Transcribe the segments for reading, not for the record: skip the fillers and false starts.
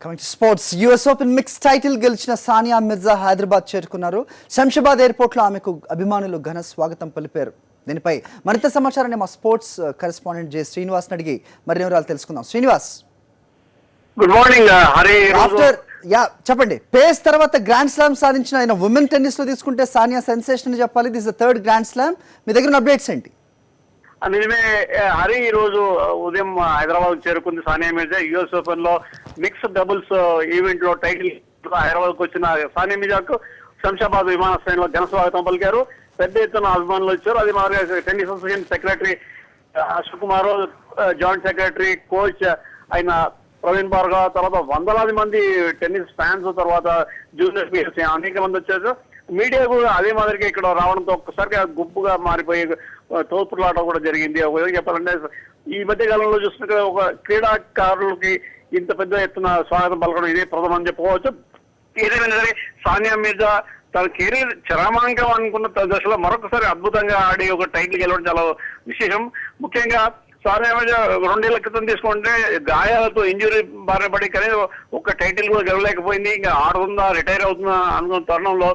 Coming sports US open mix title గెలిచిన సానియా మిర్జా హైదరాబాద్ చేరుకున్నారు. శంషాబాద్ ఎయిర్పోర్ట్లో ఆమెకు అభిమానులు ఘన స్వాగతం పలిపారు. దీనిపై మరింత సమాచారాన్ని మా స్పోర్ట్స్ కరెస్పాండెంట్ జె శ్రీనివాస్ అడిగి మరిన్ని వివరాలు తెలుసుకుందాం. Srinivas, good morning Hari. చెప్పండి. పేస్ తర్వాత గ్రాండ్ స్లామ్ సాధించిన ఆయన ఉమెన్ టెన్నిస్ లో తీసుకుంటే సానియా సెన్సేషన్ అని చెప్పాలి. This third grand slam. మీ దగ్గర ఉన్న అప్డేట్స్ ఏంటి? నిజమే హరి, ఈ రోజు ఉదయం హైదరాబాద్ చేరుకుంది సానియా మిర్జా. యుఎస్ ఓపెన్ లో మిక్స్డ్ డబుల్స్ ఈవెంట్ లో టైటిల్ హైదరాబాద్ కు వచ్చిన సానియా మిర్జాకు శంషాబాద్ విమానాశ్రయంలో ఘన స్వాగతం పలికారు. పెద్ద ఎత్తున అభిమానులు వచ్చారు. అది మాదిరిగా tennis association secretary Ashok Kumar, joint secretary, coach అయిన ప్రవీణ్ భార్గవ, తర్వాత వందలాది మంది టెన్నిస్ ఫ్యాన్స్, తర్వాత జూనియర్ ప్లేయర్స్ అనేక మంది వచ్చారు. మీడియా కూడా అదే మాదిరిగా ఇక్కడ రావడంతో ఒక్కసారిగా గుంపుగా మారిపోయి తోపులాట కూడా జరిగింది. ఒక విధంగా చెప్పాలంటే ఈ మధ్య కాలంలో చూస్తుంటే ఒక క్రీడాకారులకి ఇంత పెద్ద ఎత్తున స్వాగతం పలకడం ఇదే ప్రథమం అని చెప్పుకోవచ్చు. ఏదైనా సరే సానియా మిర్జా తన కెరీర్ చరమాంకం అనుకున్న దశలో మరొకసారి అద్భుతంగా ఆడి ఒక టైటిల్ గెలవడం చాలా విశేషం. ముఖ్యంగా సానియా మిర్జా 2 ఏళ్ల క్రితం తీసుకుంటే గాయాలతో ఇంజురీ బారిన పడి కానీ ఒక టైటిల్ కూడా గెలవలేకపోయింది. ఇంకా ఆడుతుందా, రిటైర్ అవుతుందా అనుకున్న తరుణంలో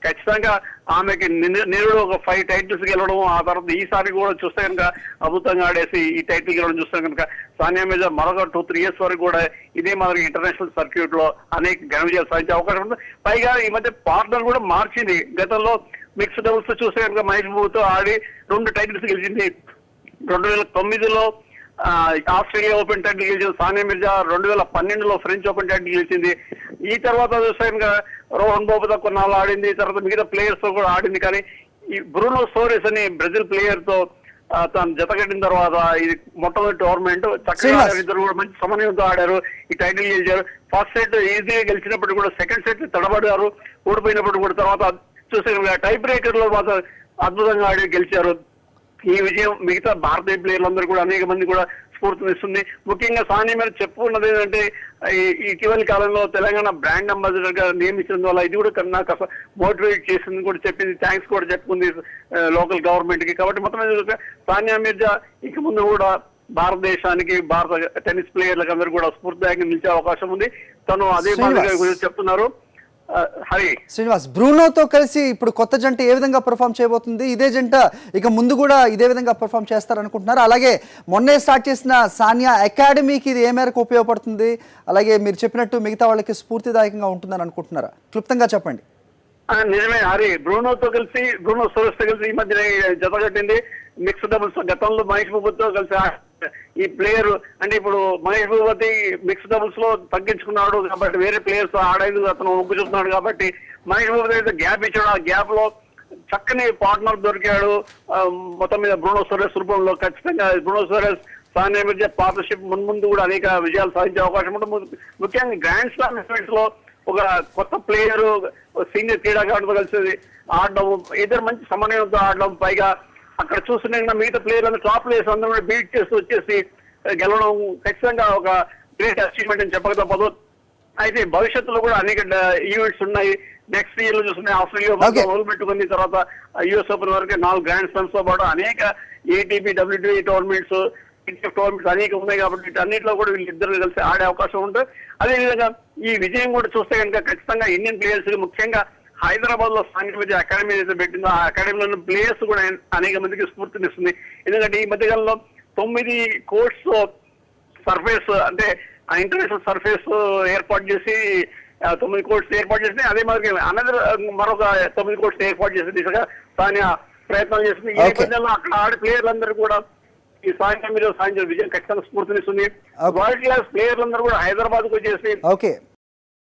ఖచ్చితంగా ఆమెకి నిరుడు ఒక 5 టైటిల్స్ గెలవడం, ఆ తర్వాత ఈసారి కూడా చూస్తే కనుక అద్భుతంగా ఆడేసి ఈ టైటిల్ గెలవడం చూస్తే కనుక సానియా మిర్జా మరొక 2-3 ఇయర్స్ వరకు కూడా ఇదే మాదిరి ఇంటర్నేషనల్ సర్క్యూట్ లో అనేక ఘన విజయాలు సాధించే అవకాశం ఉంది. పైగా ఈ మధ్య పార్ట్నర్ కూడా మార్చింది. గతంలో మిక్స్డ్ డబుల్స్ చూస్తే కనుక మహేష్ బాబుతో ఆడి 2 టైటిల్స్ గెలిచింది. 2009లో ఆస్ట్రేలియా ఓపెన్ టైటిల్ గెలిచింది సానియా మిర్జా. 2012లో ఫ్రెంచ్ ఓపెన్ టైటిల్ గెలిచింది. ఈ తర్వాత చూస్తే కనుక రోహన్ బాబుతో కొన్నాళ్ళు ఆడింది. తర్వాత మిగతా ప్లేయర్స్ తో కూడా ఆడింది. కానీ ఈ బ్రూనో సోరెస్ అని బ్రెజిల్ ప్లేయర్ తో తను జతకట్టిన తర్వాత ఇది మొట్టమొదటి టోర్నమెంట్ చక్కగా ఇద్దరు కూడా మంచి సమన్వయంతో ఆడారు. ఈ టైటిల్ గెలిచారు. ఫస్ట్ సెట్ ఈజీగా గెలిచినప్పుడు కూడా సెకండ్ సెట్ తడబడ్డారు, ఓడిపోయినప్పుడు కూడా. తర్వాత చూస్తే టై బ్రేకర్ లో మాత్రం అద్భుతంగా ఆడి గెలిచారు. ఈ విజయం మిగతా భారతీయ ప్లేయర్లందరూ కూడా అనేక మంది కూడా స్ఫూర్తినిస్తుంది. ముఖ్యంగా సానియా మిర్జా చెప్పుకున్నది ఏంటంటే ఇటీవలి కాలంలో తెలంగాణ బ్రాండ్ అంబాసిడర్ గా నియమించడం వల్ల ఇది కూడా నాకు మోటివేట్ చేసింది కూడా చెప్పింది. థ్యాంక్స్ కూడా చెప్పుకుంది లోకల్ గవర్నమెంట్ కి. కాబట్టి మొత్తం సానియా మిర్జా ఇక ముందు కూడా భారతదేశానికి, భారత టెన్నిస్ ప్లేయర్లకు అందరూ కూడా స్ఫూర్తిదాయకంగా నిలిచే అవకాశం ఉంది. తను అదే మాదిరిగా చెప్తున్నారు. హరి, శ్రీనివాస్, బ్రూనోతో కలిసి ఇప్పుడు కొత్త జంట ఏ విధంగా పర్ఫామ్ చేయబోతుంది? ఇదే జంట ఇక ముందు కూడా ఇదే విధంగా పర్ఫామ్ చేస్తారనుకుంటున్నారు? అలాగే మొన్నే స్టార్ట్ చేసిన సానియా అకాడమీకి ఇది ఏ మేరకు ఉపయోగపడుతుంది? అలాగే మీరు చెప్పినట్టు మిగతా వాళ్ళకి స్ఫూర్తిదాయకంగా ఉంటుందని అనుకుంటున్నారా? క్లుప్తంగా చెప్పండి. నిజమే హరి, బ్రూనోతో కలిసి, బ్రూనో సోరెస్ తో కలిసి ఈ మధ్య జత కట్టింది మిక్స్డ్ డబుల్స్. గతంలో మహేష్ బాబుతో కలిసి ఈ ప్లేయర్ అంటే ఇప్పుడు మహేష్ భూపతి మిక్స్ డబుల్స్ లో తగ్గించుకున్నాడు కాబట్టి వేరే ప్లేయర్స్ ఆడేది అతను మొగ్గు చూస్తున్నాడు కాబట్టి మహేష్ భూపతి అయితే గ్యాప్ ఇచ్చాడు. ఆ గ్యాప్ లో చక్కని పార్ట్నర్ దొరికాడు. మొత్తం మీద బ్రూనో సోరెస్ రూపంలో ఖచ్చితంగా Bruno Soros Sania Mirza partnership ముందు కూడా అనేక విజయాలు సాధించే అవకాశం ఉంటుంది. ముఖ్యంగా గ్రాండ్ స్లామ్ ఈవెంట్స్ లో ఒక కొత్త ప్లేయర్ సీనియర్ క్రీడాకారులతో కలిసి ఆడడం, ఇద్దరు మంచి సమన్వయంతో ఆడడం, పైగా అక్కడ చూస్తుంటే మిగతా ప్లేయర్లు టాప్ ప్లేయర్స్ అందరూ కూడా బీట్ చేస్తూ వచ్చేసి గెలవడం ఖచ్చితంగా ఒక గ్రేట్ అచీవ్మెంట్ అని చెప్పక తప్పదు. అయితే భవిష్యత్తులో కూడా అనేక ఈవెంట్స్ ఉన్నాయి. నెక్స్ట్ ఇయర్ లో చూస్తున్నాయి ఆస్ట్రేలియా మొదలు పెట్టుకుని తర్వాత యుఎస్ ఓపెన్ వరకు 4 గ్రాండ్ స్లామ్స్ తో పాటు అనేక ఏటీపీ, WTA టోర్నమెంట్స్, టోర్నమెంట్స్ అనేక ఉన్నాయి. కాబట్టి వీటన్నిటిలో కూడా వీళ్ళిద్దరు కలిసి ఆడే అవకాశం ఉంటుంది. అదేవిధంగా ఈ విజయం కూడా చూస్తే కనుక ఖచ్చితంగా ఇండియన్ ప్లేయర్స్, ముఖ్యంగా హైదరాబాద్ లో సానియా మిర్జా అకాడమీ ఏదైతే పెట్టిందో ఆ అకాడమీలో ఉన్న ప్లేయర్స్ కూడా అనేక మందికి స్ఫూర్తినిస్తుంది. ఎందుకంటే ఈ మధ్యకాలంలో 9 కోర్ట్స్ సర్ఫేస్ అంటే ఇంటర్నేషనల్ సర్ఫేస్ ఏర్పాటు చేసి 9 కోర్ట్స్ ఏర్పాటు చేసి అదే మాదిరి మరొక 9 కోర్ట్స్ ఏర్పాటు చేసే దిశగా సానియా ప్రయత్నం చేస్తుంది. ఈ నేపథ్యంలో అక్కడ ఆడే ప్లేయర్లందరూ కూడా ఈ సానియా మిర్జా సాధించిన విజయం ఖచ్చితంగా స్ఫూర్తినిస్తుంది. వరల్డ్ క్లాస్ ప్లేయర్లందరూ కూడా హైదరాబాద్ కు వచ్చేసి